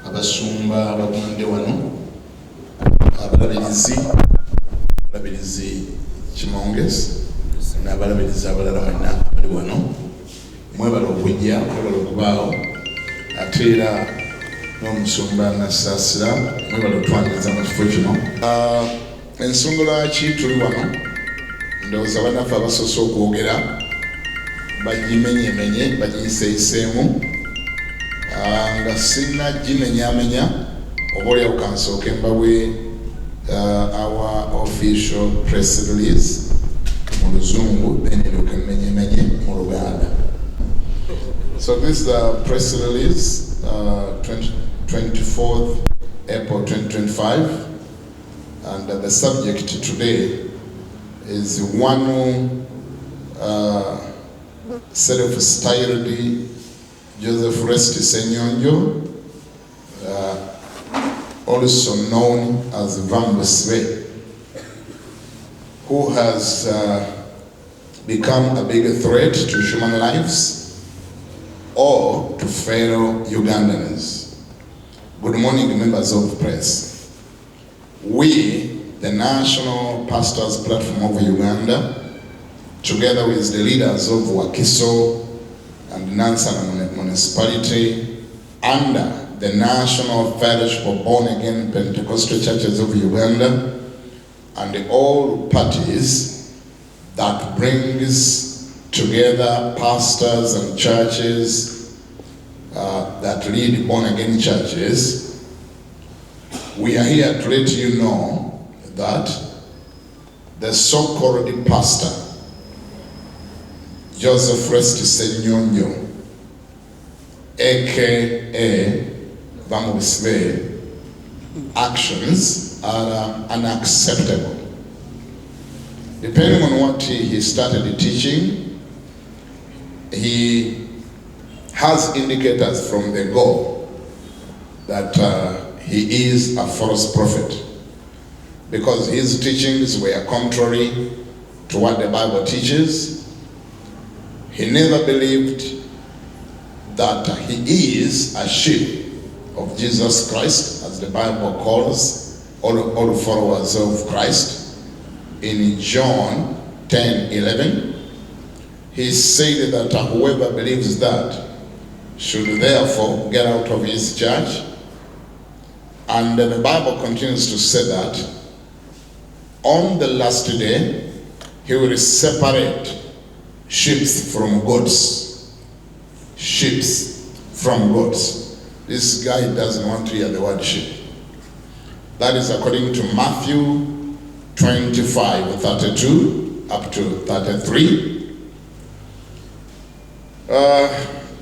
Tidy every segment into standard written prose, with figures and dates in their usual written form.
abasumba abagunde wano abalabirizi Kimonges n'abalabirizi abalala bonna abali wano mwebala okujja mwebala okubaawo ate era n'omusumba Nasaasira mwebala okutwaniriza mu kifo kino. Ensonga lwaki tuli wano ndowooza bannaffe abasoose okwogera bagimenyemenye bagiyiseeyiseemu nga sinnagimenyamenya oba olyawo kansooke mbawe our official press release mu Luzungu then eruke mmenyemenye mu Luganda. So this is the press release 24th April 2025, and the subject today is one self-styled Joseph Rest Senyonjo, also known as Mubusibe, who has become a big threat to human lives or to fellow Ugandans. Good morning, members of press. We, the National Pastors Platform of Uganda, together with the leaders of Wakiso and Nansana Municipality, under the National Fellowship of Born-Again Pentecostal Churches of Uganda, and all parties that brings together pastors and churches that lead born-again churches, we are here to let you know that the so-called pastor Joseph Rest Senyonjo, aka Mubusibe, actions are unacceptable. Depending on what he started teaching, he has indicators from the go that he is a false prophet, because his teachings were contrary to what the Bible teaches. He never believed that he is a sheep of Jesus Christ, as the Bible calls all followers of Christ. In John 10:11, he said that whoever believes that should therefore get out of his church. And the Bible continues to say that on the last day, he will separate sheep from goats. Sheep from goats. This guy doesn't want to hear the word sheep. That is according to Matthew 25:32 up to 33.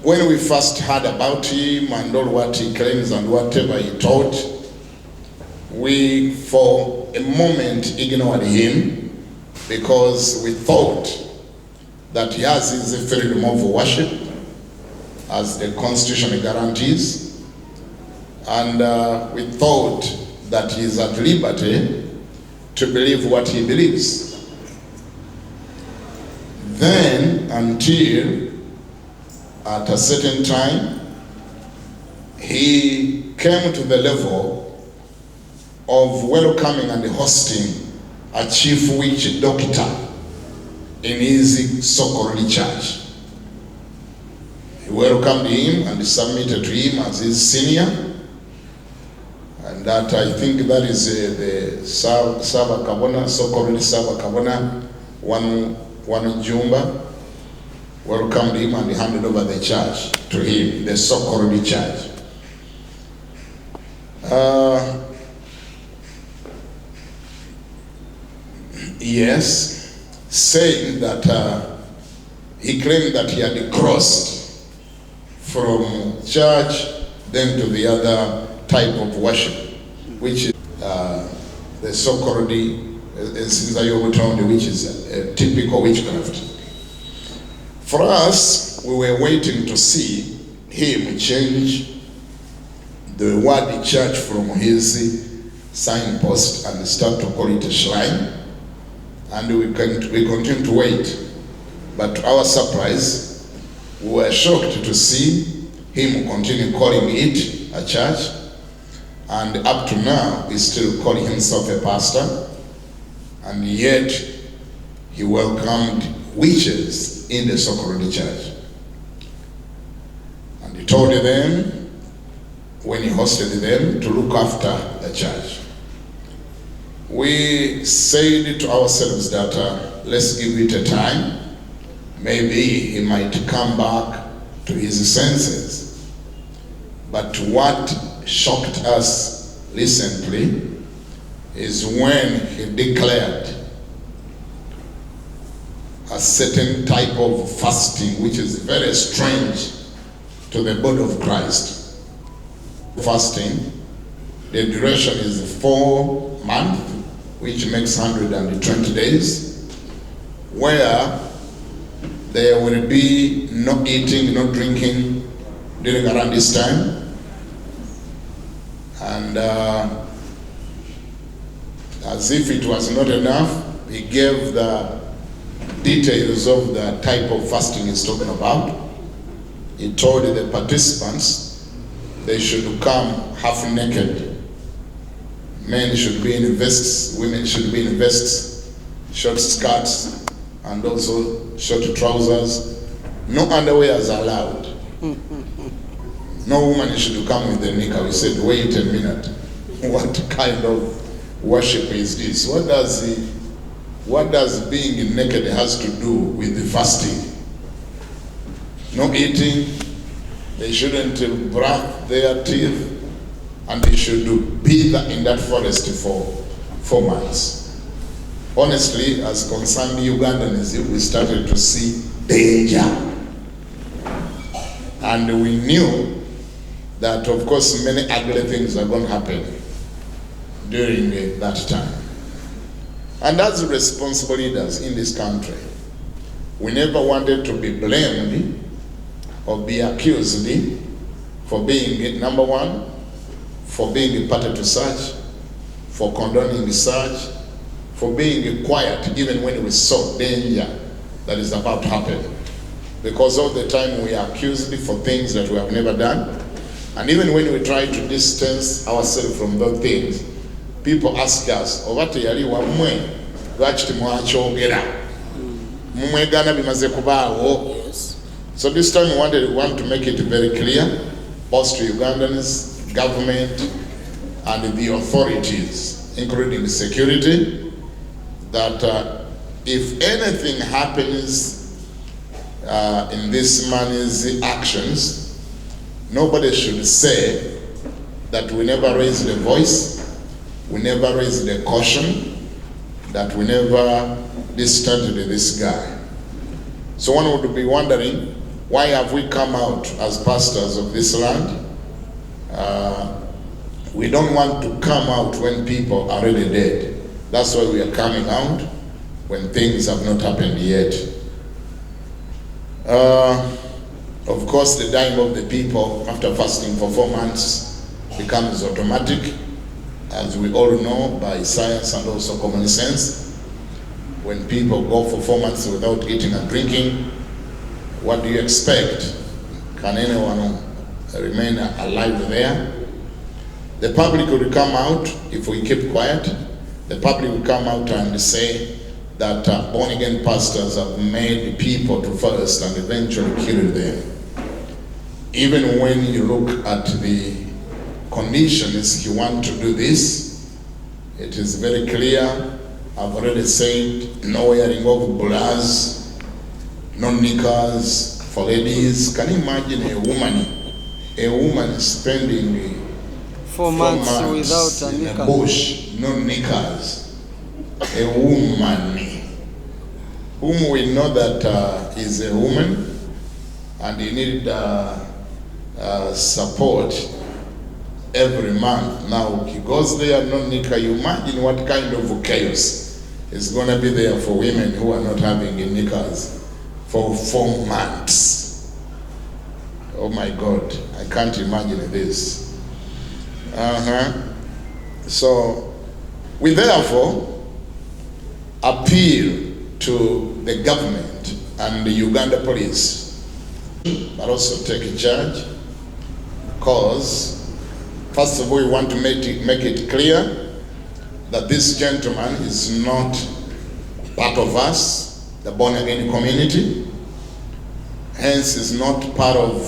When we first heard about him and all what he claims and whatever he taught, we for a moment ignored him because we thought that he has his freedom of worship as the Constitution guarantees, and we thought that he is at liberty to believe what he believes. Then, until at a certain time, he came to the level of welcoming and hosting a chief witch doctor in his so-called church. He welcomed him and submitted to him as his senior, and that I think that is the Saba Kabona, so-called Saba Kabona, one Jumba, welcomed him and handed over the church to him, the so-called church. Yes, saying that he claimed that he had crossed from church then to the other type of worship, which is the so-called Senyonjo, which is a typical witchcraft. For us, we were waiting to see him change the word church from his signpost and start to call it a shrine, and we continue to wait. But to our surprise, we were shocked to see him continue calling it a church and up to now he's still calling himself a pastor, and yet he welcomed witches in the Sokorodi church. And he told them, when he hosted them, to look after the church. We said to ourselves that let's give it a time. Maybe he might come back to his senses. But what shocked us recently is when he declared a certain type of fasting which is very strange to the body of Christ. Fasting, the duration is 4 months, which makes 120 days, where there will be no eating, no drinking during around this time. And as if it was not enough, he gave the details of the type of fasting he's talking about. He told the participants they should come half naked. Men should be in vests, women should be in vests, short skirts, and also short trousers. No underwear is allowed. No woman should come with a knicker. We said, wait a minute. What kind of worship is this? What does being naked has to do with the fasting? No eating. They shouldn't brush their teeth. And they should be in that forest for 4 months. Honestly, as concerned Ugandans, we started to see danger. And we knew that, of course, many ugly things are going to happen during that time. And as responsible leaders in this country, we never wanted to be blamed or be accused for being, number one, for being a party to such, for condoning such, for being quiet even when we saw danger that is about to happen. Because all the time we are accused for things that we have never done. And even when we try to distance ourselves from those things, people ask us, "Obate yali wamwe lwaki temwakyogera? Mumwegana bimaze kubaawo." So this time we want to make it very clear, both to Ugandans, government, and the authorities, including the security, that if anything happens in this man's actions, nobody should say that we never raised the voice, we never raised the caution, that we never distanced this guy. So one would be wondering, why have we come out as pastors of this land? We don't want to come out when people are already dead. That's why we are coming out when things have not happened yet. Of course, the dying of the people after fasting for 4 months becomes automatic, as we all know by science and also common sense. When people go for 4 months without eating and drinking, what do you expect? Can anyone remain alive there? The public will come out if we keep quiet. The public will come out and say that born-again pastors have made people to fast and eventually kill them. Even when you look at the conditions you want to do this, it is very clear. I've already said no wearing of bras, no knickers for ladies. Can you imagine a woman spending 4 months without a in knicker? a bush, no knickers? A woman whom we know that is a woman, and you need support every month. Now he goes there, no knicker. You imagine what kind of chaos is going to be there for women who are not having knickers for 4 months. Oh my God, I can't imagine this. So we therefore appeal to the government and the Uganda police, but also take charge, because First of all, we want to make it clear that this gentleman is not part of us, the born-again community. Hence, is not part of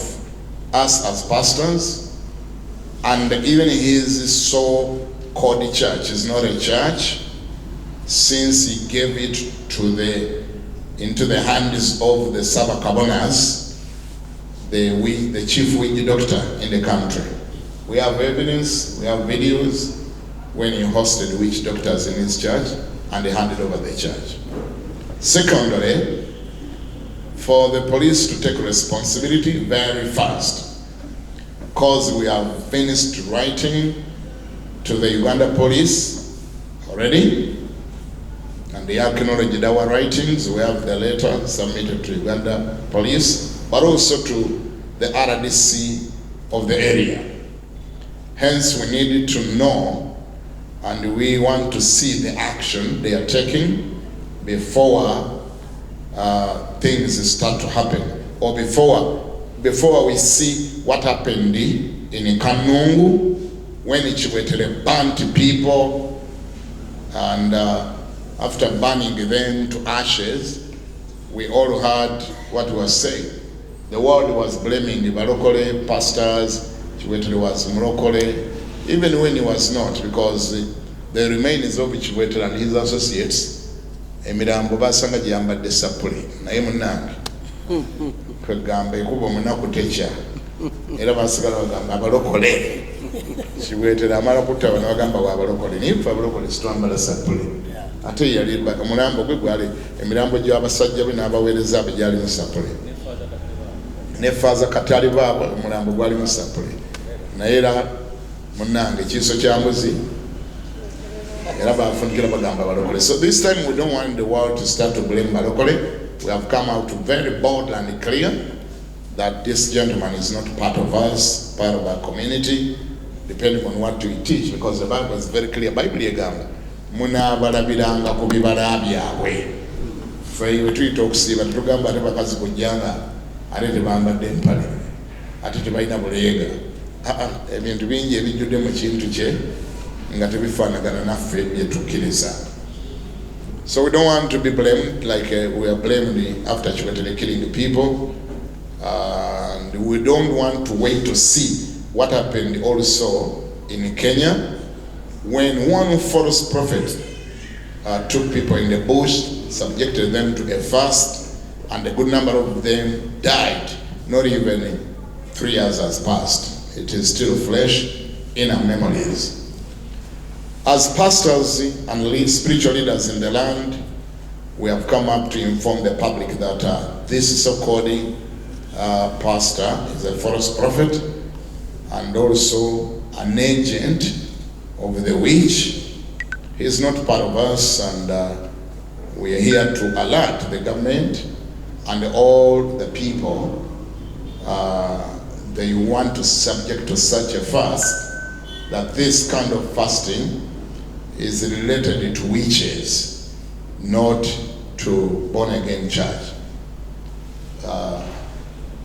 us as pastors. And even his so-called church is not a church, since he gave it into the hands of the Sabakabonas, the chief witch doctor in the country. We have evidence, we have videos when he hosted witch doctors in his church and they handed over the church. Secondly, for the police to take responsibility very fast, because we have finished writing to the Uganda police already, and they acknowledged our writings. We have the letter submitted to Uganda police, but also to the RDC of the area. Hence, we needed to know, and we want to see the action they are taking before things start to happen, or before we see what happened in Kanungu when it burnt people, and after burning them to ashes, we all heard what was said. The world was blaming the Balokole pastors. Chiwetere was Murokole, even when he was not, because the remains of Chiwetere and his associates, emirambo basanga gyambadde sapule naye munnange kwegamba ekuba munaku techa era basigala bagamba abalokole. Chiwetere amala kutaba nabagamba bwabalokole naye ffe abalokole situambala sapule, ate yali omulambo gwe gwali emirambo gy'abasajja be n'abaweereza be gyali mu sapule, ne faaza katali baabwe omulambo gwali mu sapule. Naye era munnange kiiso kya mbuzi era bafunikira bagamba balokole. So this time we don't want the world to start to blame balokole. We have come out very bold and clear that this gentleman is not part of us, part of our community, depending on what we teach, because the Bible is very clear. Bible egamba munaabalabiranga ku bibala byabwe. Ffe iwe tuyita okusiiba tetugamba ate bakazi kujjanga ate tebambadde empale ate tebalina buleega. Ebintu bingi ebijjudde mu kintu kye nga tebifaanagana naffe byetukkiriza. So we don't want to be blamed like we are blamed after Chiwetere killing people, and we don't want to wait to see what happened also in Kenya when one false prophet took people in the bush, subjected them to a fast, and a good number of them died. Not even 3 years has passed. It is still fresh in our memories. As pastors and spiritual leaders in the land, we have come up to inform the public that this so-called pastor is a false prophet and also an agent of the witch. He is not part of us, and we are here to alert the government and all the people they want to subject to such a fast, that this kind of fasting is related to witches, not to born-again church.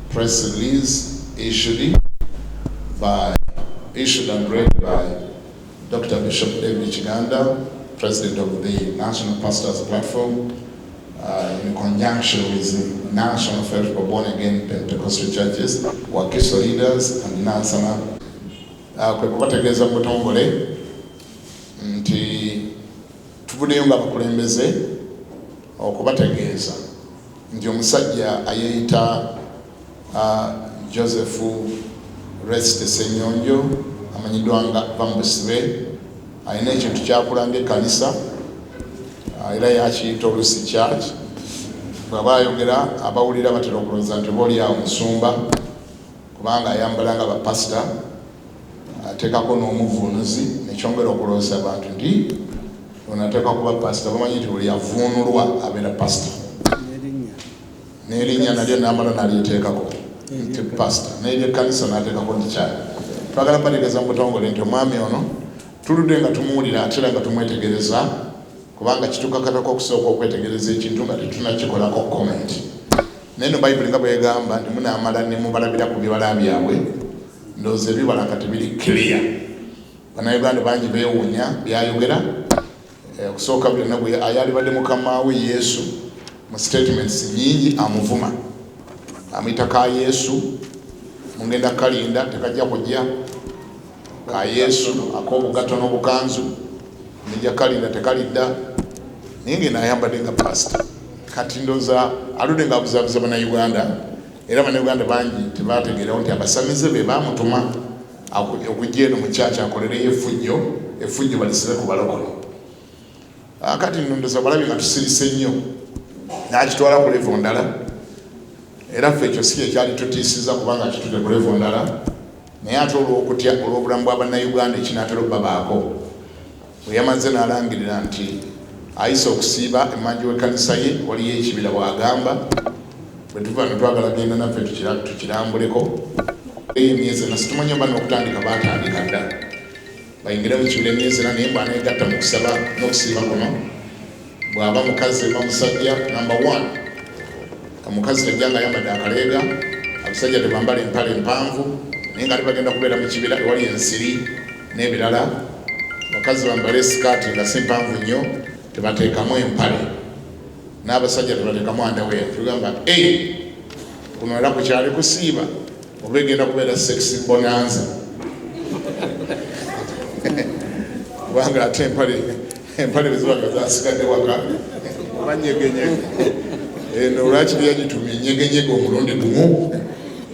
Press release issued and read by Dr. Bishop David Chiganda, President of the National Pastors Platform, in conjunction with the National Fellowship for Born-Again Pentecostal Churches, Wakiso leaders and Nansana. Kwekubategeeza mu butongole nti tuvuddeyo nga bakulembeze okubategeeza nti omusajja ayeeyita Joseph Rest Senyonjo amanyiddwa nga Mubusibe alina ekintu kyakulanga ekkanisa era yakiyita Olusi Church. Bw'aba ayogera abawulira batera okulowooza nti booli awo musumba kubanga ayambala nga bapasita ateekako n'omuvuunuzi, nekyongera okulowooza abantu nti ono ateeka kuba pasita. Bamanyi nti buli avuunulwa abeera pasita, n'erinnya nalyo n'amala nalyeteekako nti pasita, n'eryekkanisa n'ateekako nti kyali. Twagala bategeeza mu butongole nti omwami ono tuludde nga tumuwulira ate era nga tumwetegereza, kubanga kitukakatako okusooka okwetegereza ekintu nga tetunakikolako comment. Naye no Bayibuli nga bwegamba nti munaamala ne mubalabira ku bibala byabwe, ndowooza ebibala kati biri clear bannayuganda bangi beewuunya byayogera okusooka buli nabwe yalibadde mukama we Yesu mu statements nyingi amuvuma amuyita ka Yesu mungenda kalinda tekajja kujja ka Yesu ak'obugato n'obukanzu nijja kalinda tekalidda ninge nayambadde nga pastor kati ndoza aludde nga abuzabuza bannayuganda era bannayuganda bangi tebategeerawo nti abasamize be bamutuma okujja eno mu kyaki akolereyo effujjo balisibe ku balokole kati nondoza balabye nga tusirise nnyo n'akitwala ku levo ndala era ffe ekyo si ekyali tutiisiza kubanga kitudde ku levo ndala naye ate olw'okutya olw'obulamu bwa bannayuganda ekinaatera obbabaako bwe yamaze n'alangirira nti ayise okusiiba emmanju w'ekkanisa ye waliyo ekibira bw'agamba bwe tuva ne twagala genda naffe tukirambuleko emyezi ena situmanyi oba n'okutandika baatandika dda bayingire mu kibira emyezi ena naye mbwaneegatta mu kusaba n'okusiiba kuno bw'aba mukazi eba musajja number 1 omukazi tajja nga ayambadde akaleega abasajja tebambala empale empanvu naye nga bagenda kubeera mu kibira ewali ensiri n'ebirala abakazi bambale sikaati nga si mpanvu nnyo tebateekamu empale n'abasajja tebateekamu underwear tugamba kuno era kukyali kusiiba oba egenda kubeera sexy bonanza kubanga ate empale bezibaga zasigadde waka banyegenyege eno lwakiri yagitumye nyegenyege omulundi gumu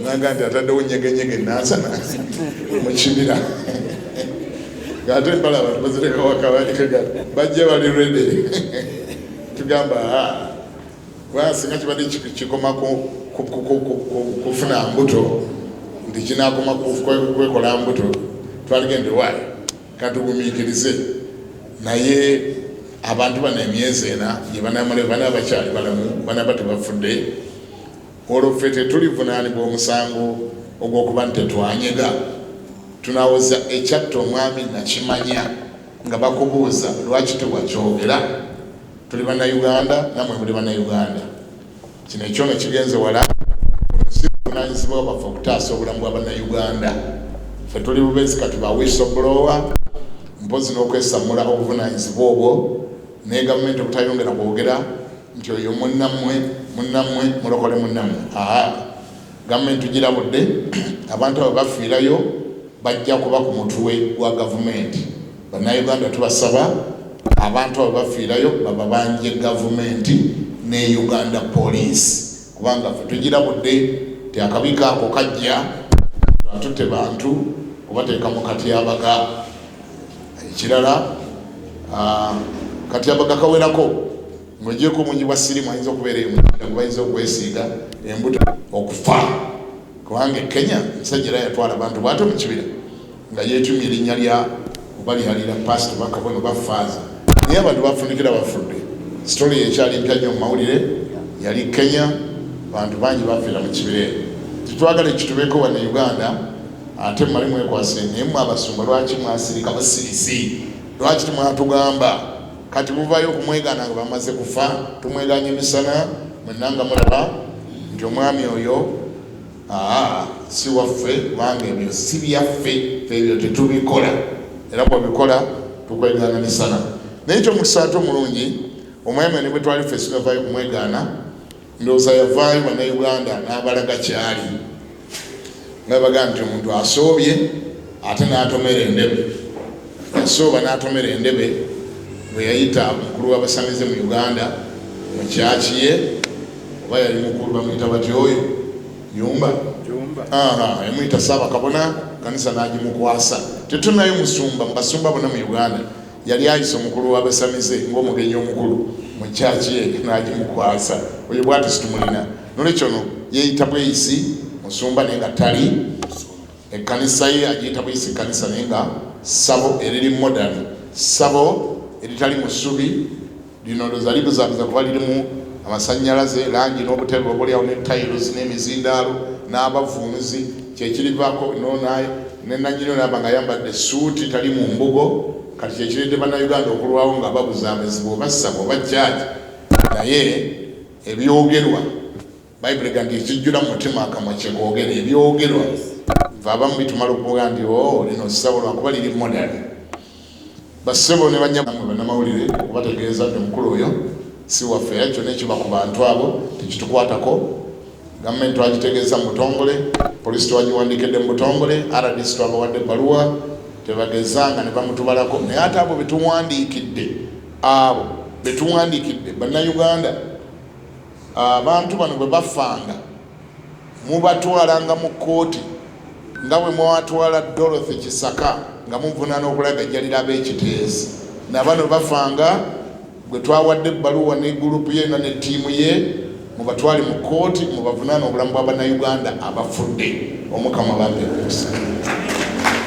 naga nti ataddewo nyegenyege nansana mu kibira ng'ate empale abantu bazireka waka bajja bali rede tugamba singa kibadde kikoma kufuna mbuto nti kinakoma kwekola mbuto twaligende waayo katugumiikirize naye abantu bano emyezi ena gye bana bakyali balamu banaba tebafudde olwo ffe tetulivunaanibwa omusango ogw'okuba nti tetwanyega tunawoza ekyatta omwami nakimanya nga bakubuuza lwaki tewakyogera tuli bannayuganda namwe muli bannayuganda kino ekyo ne kigenze wala buvunaanyizibwa bwaffe okutaasa obulamu bwa bannayuganda ffe tuli bubezi kati ba whistleblower mpozi n'okwesamula obuvunaanyizibwa obwo naye gavumenti okutayongera kwogera nti oyo munnammwe mulokole munnammwe gavumenti tugirabudde abantu abo bafiirayo bajja kuba ku mutwe gwa gavumenti bannayuganda tubasaba abantu abo bafiirayo baba banje gavumenti ne Uganda police kubanga ffe tugirabudde ti akabi kaako kajja atutte bantu obateeka mu katyabaga ekirala katyabaga kawerako ng'ogyeko omungi bwa sirimu ayinza okubeera emukinda gwe bayinza okwesiiga embuto okufa kubanga Kenya musajja era yatwala abantu bwate mu kibira nga yeetumya erinnya lya oba lyalira pasito bakabona bafaaza naye abantu bafunikira bafudde sitoli ekyali mpya nnyo mu mawulire yali Kenya bantu bangi bafiira mu kibira titwagala ekitubeeko wano Uganda ate mmali mwekwase naye mmwe abasumba lwaki mwasirika basirisi lwaki timwatugamba kati muvayo okumwegaana nga bamaze kufa tumweganye emisana mwenanga mulaba nti omwami oyo si waffe kubanga ebyo si byaffe ebyo tetubikola era bwebikola tukwegaana misana naye ekyomukisa ate omulungi omwami ne bwe twali ffe sinavaayo kumwegaana ndowooza yavaayo bannayuganda n'abalaga kyali nga bagaa nti omuntu asoobye ate n'atomera endebe yasooba n'atomera endebe bwe yayita mukulu w'abasamize mu Uganda mu kyaki ye oba yali mukulu bamuyita bati oyo Yumba yamuyita Ssaabakabona kanisa n'agimukwasa tetunayo musumba mu basumba bonna mu Uganda yali ayisa omukulu w'abasamize ng'omugenyi omukulu mu kyaki ye n'agimukwasa oyo bwati situmulina nolwekyo no yeeyita bweyisi musumba naye nga tali ekkanisa ye agiyita bweyisi ekkanisa naye nga ssabo eriri modern ssabo eritali mu ssubi lino ndowooza libuzabuza kuba lirimu amasannyalaze langi n'obutebe obulyawo ne tayiruzi n'emizindaalo n'abavuunuzi kyekirivaako nenanyini naba nga ayambadde suuti tali mu mbugo kati kyekiridde bannayuganda okulwawo nga babuzaabuzibu oba ssabo oba jjaaji naye ebyogerwa bayibuli gandi ekijjula mu mutima akamwa kyekoogera ebyogerwa abamu bitumala okuvuga nti lino ssabo lwakuba liri modern. Bassebo ne bannamawulire okubategeeza nti omukulu oyo si waffe, era kyonna ekiba ku bantu abo tekitukwatako. Gavumenti twagitegeeza mu butongole, poliisi twagiwandikidde mu butongole, RDC twabawadde ebbaluwa, tebagezanga ne bamutubalako. Naye ate abo betuwandiikidde bannayuganda, abantu bano bwe bafanga mubatwalanga mu kkooti nga bwe mwatwala Dorothy Kisaka nga muvunaana okulaga ejjalira ab'ekiteesi. Nabano bafanga gwe twawadde ebbaluwa ne gurupu ye nga ne ttiimu ye, mubatwale mu kkooti mubavunaana obulamu bwa bannayuganda abafudde. Omukama bambe okusa.